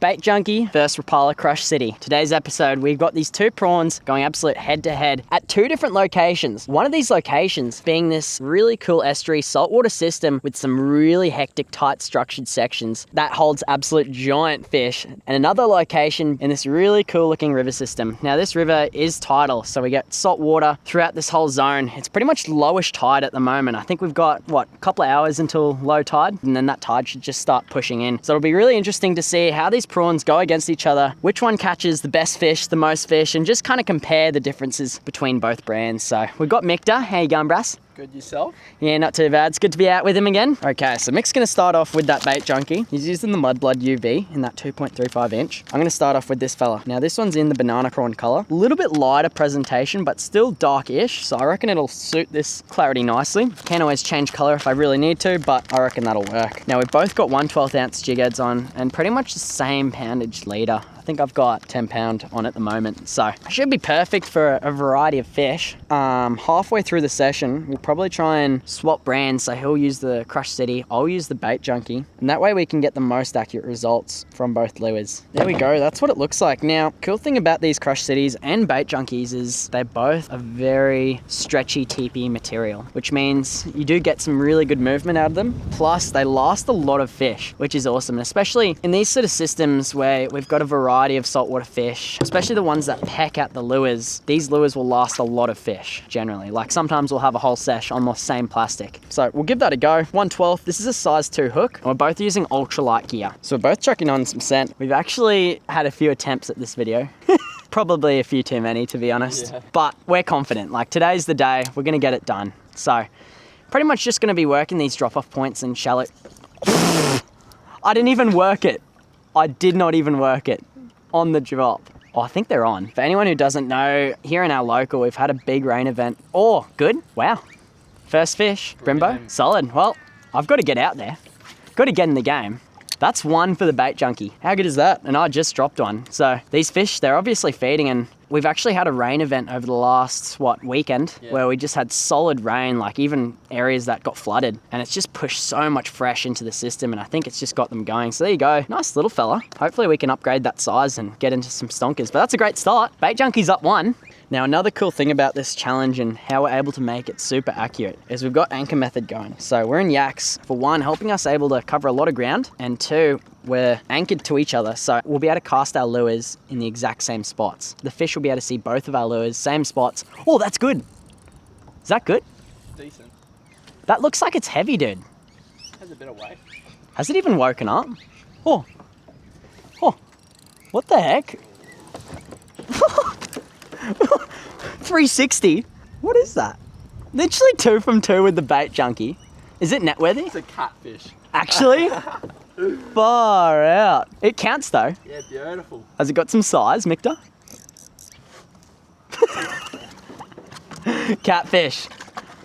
Bait Junkie versus Rapala Crush City. Today's episode, we've got these two prawns going absolute head-to-head at two different locations. One of these locations being this really cool estuary saltwater system with some really hectic, tight structured sections that holds absolute giant fish. And another location in this really cool looking river system. Now this river is tidal, so we get salt water throughout this whole zone. It's pretty much lowish tide at the moment. I think we've got, a couple of hours until low tide, and then that tide should just start pushing in. So it'll be really interesting to see how these prawns go against each other, which one catches the best fish, the most fish, and just kind of compare the differences between both brands. So we've got Micta. How you going, Brass? Good, yourself? Yeah, not too bad. It's good to be out with him again. Okay, so Mick's going to start off with that Bait Junkie. He's using the Mudblood UV in that 2.35 inch. I'm going to start off with this fella. Now this one's in the banana prawn color. A little bit lighter presentation, but still dark-ish, so I reckon it'll suit this clarity nicely. Can always change color if I really need to, but I reckon that'll work. Now we've both got 1/12 ounce jig heads on and pretty much the same poundage leader. I think I've got 10 pound on at the moment, so it should be perfect for a variety of fish. Halfway through the session, we'll probably try and swap brands, so he'll use the CrushCity, I'll use the Bait Junkie, and that way we can get the most accurate results from both lures. There we go, that's what it looks like. Now, cool thing about these CrushCities and Bait Junkies is they're both a very stretchy TP material, which means you do get some really good movement out of them, plus they last a lot of fish, which is awesome, and especially in these sort of systems where we've got a variety of saltwater fish, especially the ones that peck at the lures. These lures will last a lot of fish generally. Like sometimes we'll have a whole sesh on the same plastic. So we'll give that a go. 1/12. This is a size 2 hook, and we're both using ultralight gear. So we're both chucking on some scent. We've actually had a few attempts at this video. Probably a few too many, to be honest. Yeah. But we're confident. Like today's the day. We're gonna get it done. So pretty much just gonna be working these drop-off points and shallow. I didn't even work it. I did not even work it on the drop. Oh, I think they're on. For anyone who doesn't know, here in our local, we've had a big rain event. Oh, good. Wow. First fish. Brimbo. Solid. Well, I've got to get out there. Got to get in the game. That's one for the Bait Junkie. How good is that? And I just dropped one. So these fish, they're obviously feeding, and we've actually had a rain event over the last, weekend, where we just had solid rain, like even areas that got flooded, and it's just pushed so much fresh into the system, and I think it's just got them going. So there you go. Nice little fella. Hopefully we can upgrade that size and get into some stonkers, but that's a great start. Bait Junkie's up 1. Now another cool thing about this challenge and how we're able to make it super accurate is we've got anchor method going. So we're in yaks, for one, helping us able to cover a lot of ground, and two, we're anchored to each other, so we'll be able to cast our lures in the exact same spots. The fish will be able to see both of our lures, same spots. Oh, that's good. Is that good? Decent. That looks like it's heavy, dude. Has a bit of weight. Has it even woken up? Oh. Oh. What the heck? 360? What is that? Literally 2 from 2 with the Bait Junkie. Is it net worthy? It's a catfish. Actually? Far out. It counts though. Yeah, beautiful. Has it got some size, Micta? Catfish.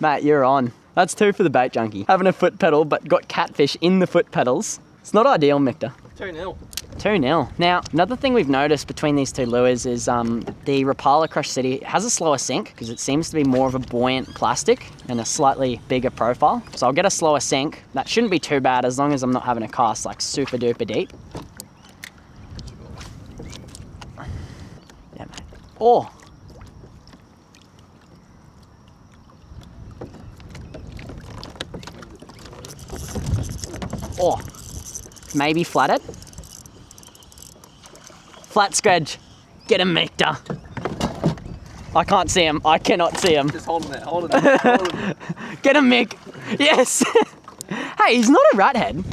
Mate, you're on. That's 2 for the Bait Junkie. Having a foot pedal, but got catfish in the foot pedals. It's not ideal, Micta. 2-0. 2-0. Now, another thing we've noticed between these two lures is the Rapala CrushCity has a slower sink because it seems to be more of a buoyant plastic and a slightly bigger profile. So I'll get a slower sink. That shouldn't be too bad as long as I'm not having a cast like super duper deep. Yeah, mate. Oh! Oh! Maybe flathead? Flat scratch. Get him, Micta. I can't see him. I cannot see him. Just hold him there. Hold him there. Hold him there. Get him, Mick. Yes. Hey, he's not a rat head.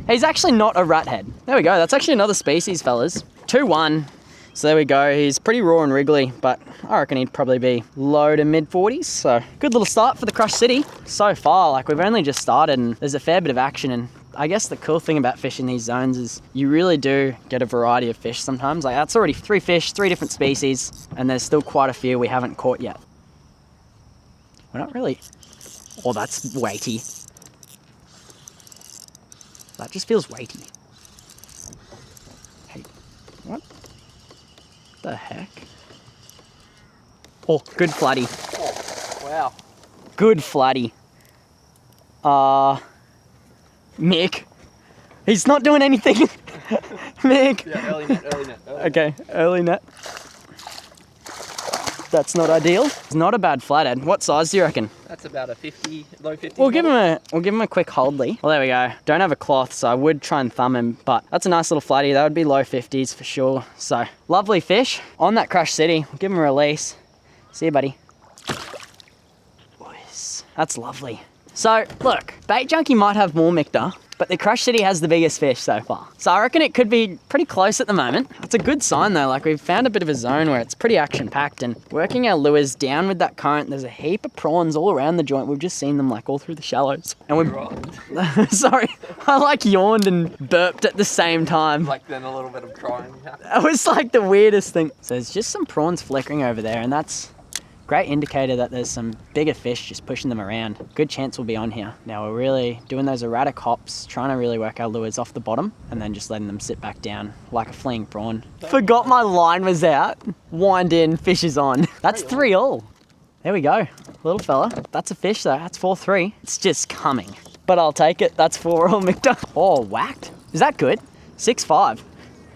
He's actually not a rat head. There we go. That's actually another species, fellas. 2-1. So there we go. He's pretty raw and wriggly, but I reckon he'd probably be low to mid 40s. So good little start for the CrushCity. So far, like we've only just started and there's a fair bit of action, and I guess the cool thing about fishing these zones is you really do get a variety of fish sometimes. Like that's already 3 fish, 3 different species, and there's still quite a few we haven't caught yet. We're not really... Oh, that's weighty. That just feels weighty. Hey, what the heck? Oh, good flatty. Oh, wow. Good flatty. Mick, he's not doing anything. Mick. Yeah, early net, early net. Okay, early net. That's not ideal. It's not a bad flathead. What size do you reckon? That's about a 50, low 50. We'll give him a quick holdly. Well, there we go. Don't have a cloth, so I would try and thumb him, but that's a nice little flatty. That would be low 50s for sure. So, lovely fish. On that CrushCity, we'll give him a release. See you, buddy. Boys, that's lovely. So, look, Bait Junkie might have more Micta, but the CrushCity has the biggest fish so far. So I reckon it could be pretty close at the moment. It's a good sign though, like we've found a bit of a zone where it's pretty action-packed, and working our lures down with that current, there's a heap of prawns all around the joint. We've just seen them like all through the shallows. And we've, sorry, I like yawned and burped at the same time. Like then a little bit of crying. It was like the weirdest thing. So there's just some prawns flickering over there, and that's great indicator that there's some bigger fish just pushing them around. Good chance we'll be on here. Now we're really doing those erratic hops, trying to really work our lures off the bottom and then just letting them sit back down like a fleeing prawn. Forgot my line was out. Wind in, fish is on. That's 3 all. There we go. Little fella. That's a fish though. That's 4-3. It's just coming. But I'll take it. That's 4 all, Micta. Oh, whacked. Is that good? 6-5.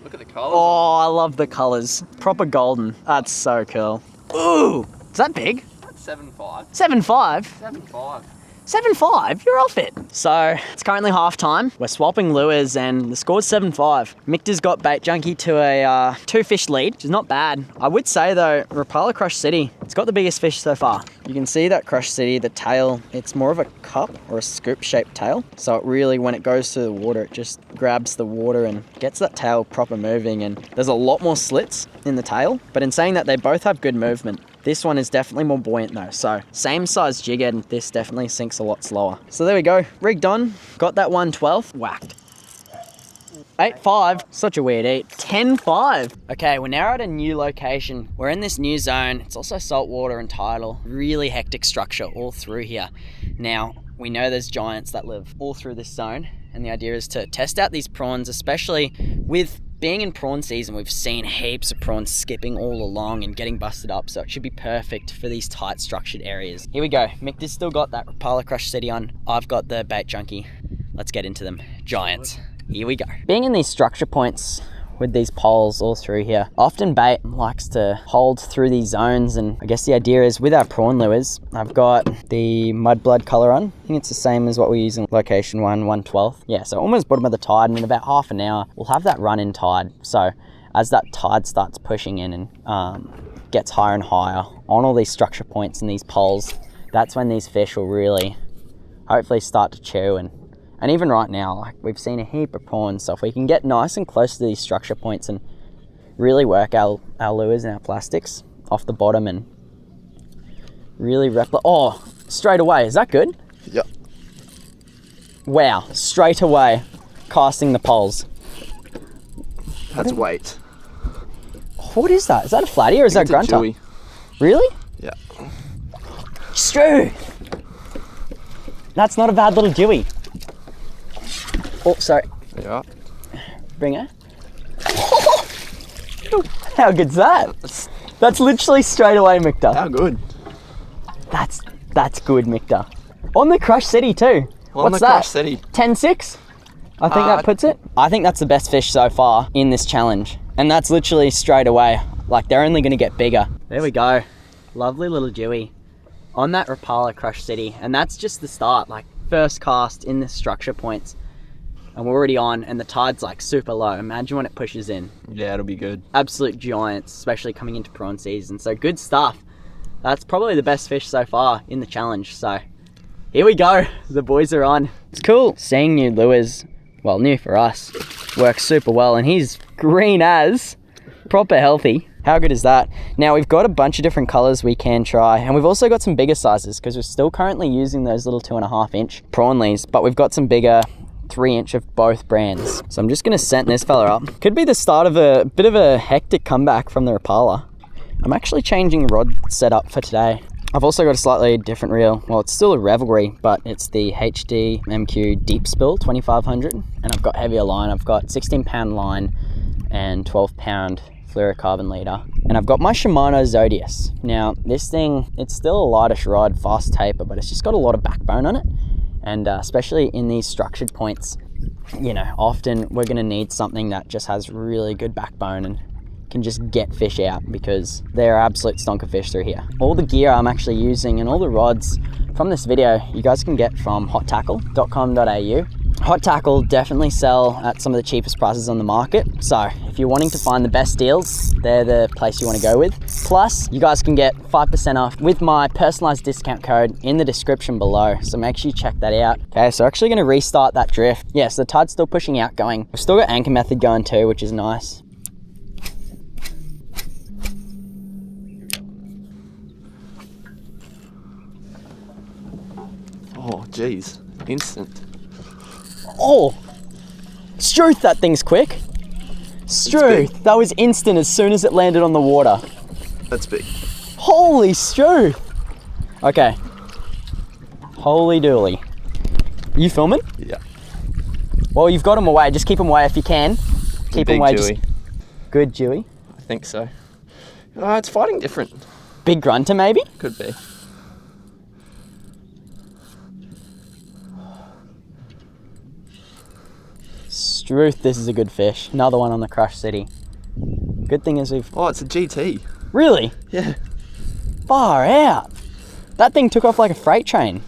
Look at the colours. Oh, I love the colours. Proper golden. That's so cool. Ooh. Is that big? That's 7.5. 7.5? 7.5. 7.5? You're off it. So, it's currently half time. We're swapping lures and the score's 7-5. Micta's got Bait Junkie to a 2-fish lead, which is not bad. I would say though, Rapala CrushCity, it's got the biggest fish so far. You can see that CrushCity, the tail, it's more of a cup or a scoop shaped tail. So it really, when it goes through the water, it just grabs the water and gets that tail proper moving, and there's a lot more slits in the tail. But in saying that, they both have good movement. This one is definitely more buoyant though, so same size jig head, and this definitely sinks a lot slower. So there we go, rigged on, got that 1/12, whacked. 8-5, such a weird eat. 10-5. Okay, we're now at a new location. We're in this new zone. It's also saltwater and tidal. Really hectic structure all through here. Now, we know there's giants that live all through this zone, and the idea is to test out these prawns, especially with being in prawn season. We've seen heaps of prawns skipping all along and getting busted up, so it should be perfect for these tight structured areas. Here we go. Micta's still got that Rapala CrushCity on. I've got the Bait Junkie. Let's get into them. Giants. Here we go. Being in these structure points with these poles all through here, often bait likes to hold through these zones, and I guess the idea is with our prawn lures, I've got the mudblood color on. I think it's the same as what we use in location 1/12. Yeah, so almost bottom of the tide, and in about half an hour we'll have that run in tide. So as that tide starts pushing in and gets higher and higher on all these structure points and these poles, that's when these fish will really hopefully start to chew. And even right now, like, we've seen a heap of prawns, so if we can get nice and close to these structure points and really work our lures and our plastics off the bottom and really oh, straight away, is that good? Yep. Wow, straight away, casting the poles. That's weight. What is that? Is that a flatty or is that a grunter? Chewy. Really? Yeah. Stu! That's not a bad little dewy. Oh, sorry. Yeah. Bring her. How good's that? That's literally straight away, Micta. How good? That's good, Micta. On the CrushCity too. What's that? CrushCity. 10-6? I think that puts it. I think that's the best fish so far in this challenge. And that's literally straight away. Like, they're only gonna get bigger. There we go. Lovely little dewy. On that Rapala CrushCity. And that's just the start. Like, first cast in the structure points. And we're already on, and the tide's like super low. Imagine when it pushes in. Yeah, it'll be good. Absolute giants, especially coming into prawn season. So good stuff. That's probably the best fish so far in the challenge. So here we go. The boys are on. It's cool seeing new lures. Well, new for us. Works super well, and he's green as. Proper healthy. How good is that? Now we've got a bunch of different colors we can try, and we've also got some bigger sizes because we're still currently using those little 2.5 inch prawnleys, but we've got some bigger 3 inch of both brands. So I'm just gonna scent this fella up. Could be the start of a bit of a hectic comeback from the Rapala. I'm actually changing rod setup for today. I've also got a slightly different reel. Well, it's still a Revelry, but it's the HD MQ Deep Spill 2500, and I've got heavier line. I've got 16-pound line and 12-pound fluorocarbon leader, and I've got my Shimano Zodius. Now this thing, it's still a lightish rod, fast taper, but it's just got a lot of backbone on it. And especially in these structured points, you know, often we're gonna need something that just has really good backbone and can just get fish out, because they're absolute stonker fish through here. All the gear I'm actually using and all the rods from this video, you guys can get from hottackle.com.au. Hot Tackle definitely sell at some of the cheapest prices on the market. So if you're wanting to find the best deals, they're the place you want to go with. Plus, you guys can get 5% off with my personalized discount code in the description below. So make sure you check that out. Okay, so we're actually going to restart that drift. Yes, the tide's still pushing out going. We've still got anchor method going too, which is nice. Oh, geez. Instant. Oh, Struth, that thing's quick. Struth, that was instant as soon as it landed on the water. That's big. Holy Struth. Okay. Holy dooly. You filming? Yeah. Well, you've got them away. Just keep them away if you can. Keep them away. Jewy. Good Jewy. I think so. It's fighting different. Big grunter maybe? Could be. Struth, this is a good fish. Another one on the CrushCity. Good thing is we've... Oh, it's a GT. Really? Yeah. Far out. That thing took off like a freight train.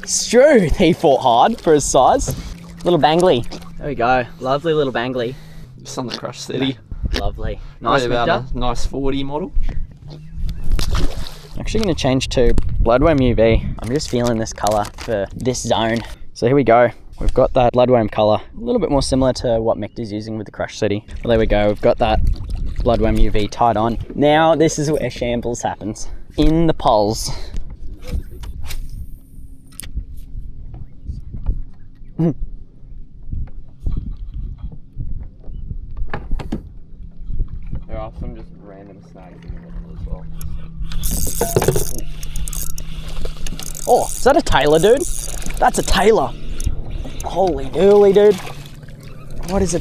Struth, he fought hard for his size. Little bangly. There we go. Lovely little bangly. Just on the CrushCity. Lovely. Nice. Probably about a nice 40 model. I'm actually going to change to bloodworm UV. I'm just feeling this colour for this zone. So here we go. We've got that bloodworm colour, a little bit more similar to what Mick is using with the CrushCity. Well, there we go. We've got that bloodworm UV tied on. Now this is where shambles happens. In the poles. There are some just random snags in the middle as well. Oh, is that a tailor, dude? That's a tailor. Holy dooly, dude. What is a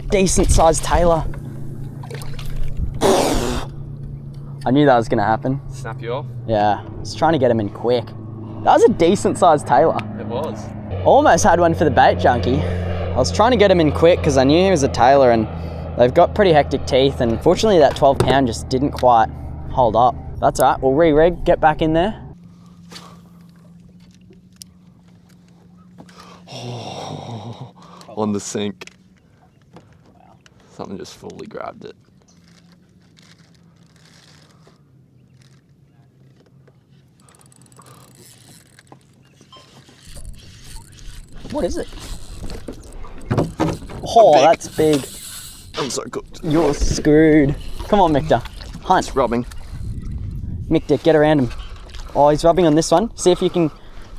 decent sized tailor? I knew that was gonna happen. Snap you off? Yeah, I was trying to get him in quick. That was a decent sized tailor. It was. Almost had one for the bait junkie. I was trying to get him in quick because I knew he was a tailor, and they've got pretty hectic teeth, and fortunately that 12 pound just didn't quite hold up. That's all right, we'll re-rig, get back in there. On the sink. Wow. Something just fully grabbed it. What is it? Oh, that's big. I'm so cooked. You're screwed. Come on, Mictor. Hunt. It's rubbing. Mictor, get around him. Oh, he's rubbing on this one. See if you can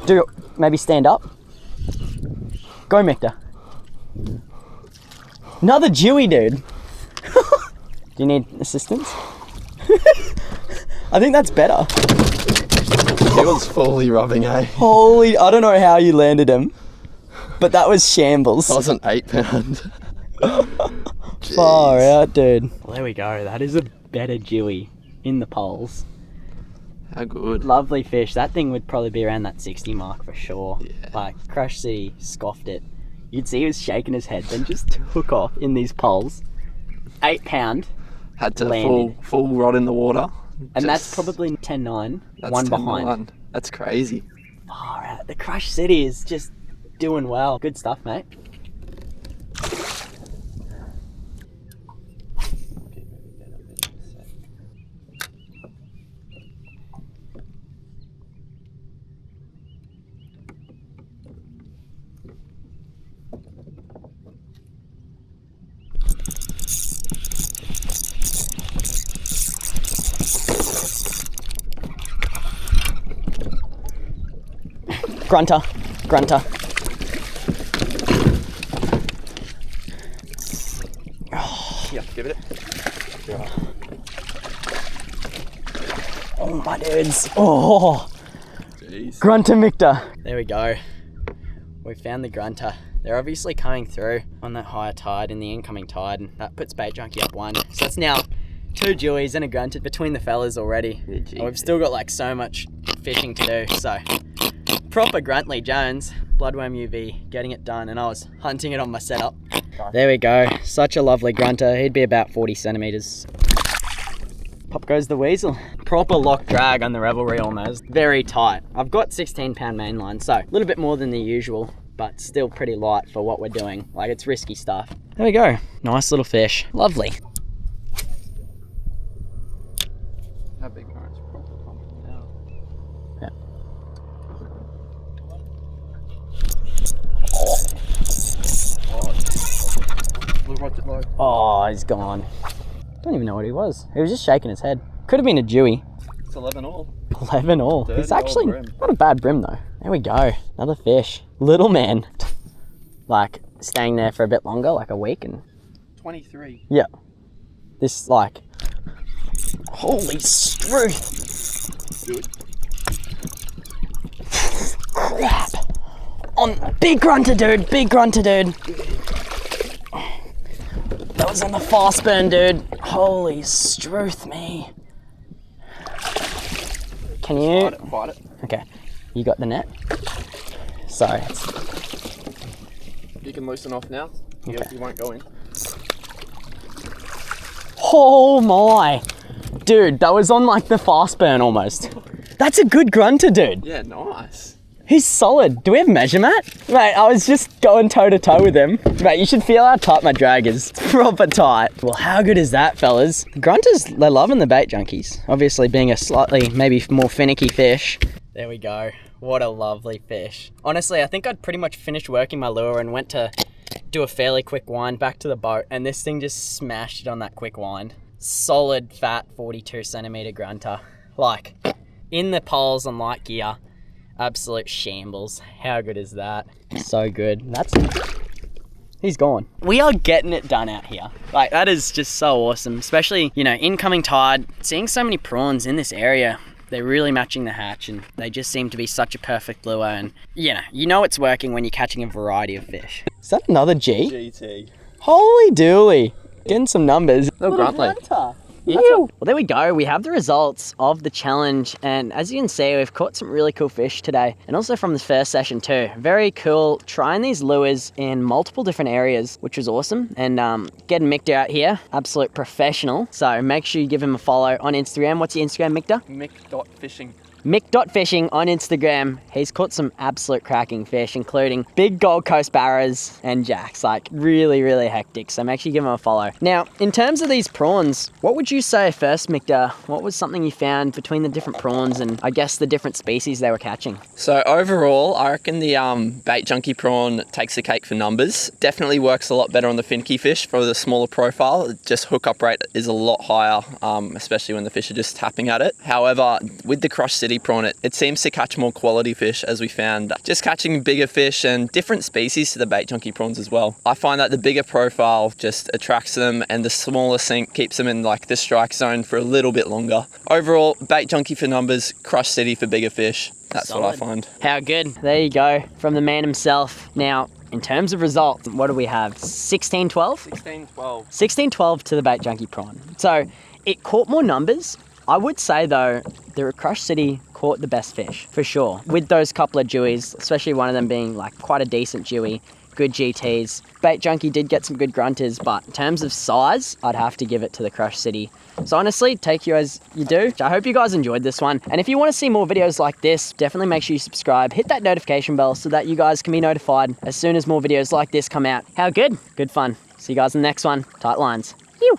do, maybe stand up. Go, Mictor. Another Jewy, dude. Do you need assistance? I think that's better. It was fully rubbing, eh? Holy, I don't know how you landed him, but that was shambles. That was an 8 pound. Far out, dude. Well, there we go. That is a better Jewy in the poles. How good. Lovely fish. That thing would probably be around that 60 mark for sure. Yeah. Like, CrushCity scoffed it. You'd see he was shaking his head, then just took off in these poles. 8 pound. Had to landed. full rod in the water. And that's probably 10-9, That's one 10-9. behind. That's crazy. Far out. The CrushCity is just doing well. Good stuff, mate. Grunter, grunter. Yeah, give it. Yeah. Oh my dudes. Oh, Jeez. grunter Mictor. There we go. We found the grunter. They're obviously coming through on that higher tide in the incoming tide, and that puts Bait Junkie up 1. So that's now 2 Jewies and a grunter between the fellas already. And we've still got like so much fishing to do, so Proper Gruntley Jones, Bloodworm UV, getting it done, and I was hunting it on my setup. There we go, such a lovely grunter. He'd be about 40 centimeters. Pop goes the weasel. Proper lock drag on the Revelry almost. Very tight. I've got 16-pound mainline, so a little bit more than the usual, but still pretty light for what we're doing. Like, it's risky stuff. There we go. Nice little fish. Lovely. How big current's proper pumping now? Yeah. Look what's it like. Oh, he's gone. Don't even know what he was. He was just shaking his head. Could have been a dewie. It's 11 all. 11 all. Dirty He's actually old brim. not a bad brim though. There we go. Another fish. Little man. Like staying there for a bit longer, like a week, and 23. yeah. This like holy struth. Good. Crap. On big grunter dude, big grunter dude. That was on the fast burn, dude. Holy struth me. Can you? Fight it. Okay, you got the net. Sorry. You can loosen off now. Okay. You won't go in. Oh my. Dude, that was on like the fast burn almost. That's a good grunter, dude. Yeah, nice. He's solid. Do we have measurement? Mate, I was just going toe to toe with him. Mate, you should feel how tight my drag is. It's proper tight. Well, how good is that, fellas? The grunters, they're loving the bait junkies. Obviously being a slightly, maybe more finicky fish. There we go. What a lovely fish. Honestly, I think I'd pretty much finished working my lure and went to do a fairly quick wind back to the boat, and this thing just smashed it on that quick wind. Solid, fat, 42 centimeter grunter. Like, in the poles on light gear. Absolute shambles. How good is that? So good. He's gone. We are getting it done out here. Like, that is just so awesome. Especially, you know, incoming tide, seeing so many prawns in this area. They're really matching the hatch, and they just seem to be such a perfect lure. And you know it's working when you're catching a variety of fish. Is that another G? GT. Holy dooly. Getting some numbers. Little grunter. Well, there we go. We have the results of the challenge, and as you can see, we've caught some really cool fish today, and also from this first session too. Very cool trying these lures in multiple different areas, which was awesome. And getting Mick out here, absolute professional. So make sure you give him a follow on Instagram. What's your Instagram, Mick? Mick.fishing. Mick.fishing on Instagram. He's caught some absolute cracking fish, including big Gold Coast barras and jacks. Like, really, really hectic. So make sure you give him a follow. Now, in terms of these prawns, what would you say first, Mick? What was something you found between the different prawns and I guess the different species they were catching? So overall, I reckon the bait junkie prawn takes the cake for numbers. Definitely works a lot better on the finky fish for the smaller profile. Just hookup rate is a lot higher, especially when the fish are just tapping at it. However, with the CrushCity Prawn, it seems to catch more quality fish, as we found. Just catching bigger fish and different species to the bait junkie prawns as well. I find that the bigger profile just attracts them, and the smaller sink keeps them in like the strike zone for a little bit longer. Overall, bait junkie for numbers, CrushCity for bigger fish. That's Solid. what I find. How good. There you go, from the man himself. Now, in terms of results, what do we have? 16-12? 16-12. 16-12 to the bait junkie prawn. So it caught more numbers. I would say though, the CrushCity caught the best fish for sure. With those couple of dewies, especially one of them being like quite a decent dewey, good GTs. Bait Junkie did get some good grunters, but in terms of size, I'd have to give it to the CrushCity. So honestly, take you as you do. I hope you guys enjoyed this one. And if you want to see more videos like this, definitely make sure you subscribe, hit that notification bell so that you guys can be notified as soon as more videos like this come out. How good? Good fun. See you guys in the next one. Tight lines. Phew.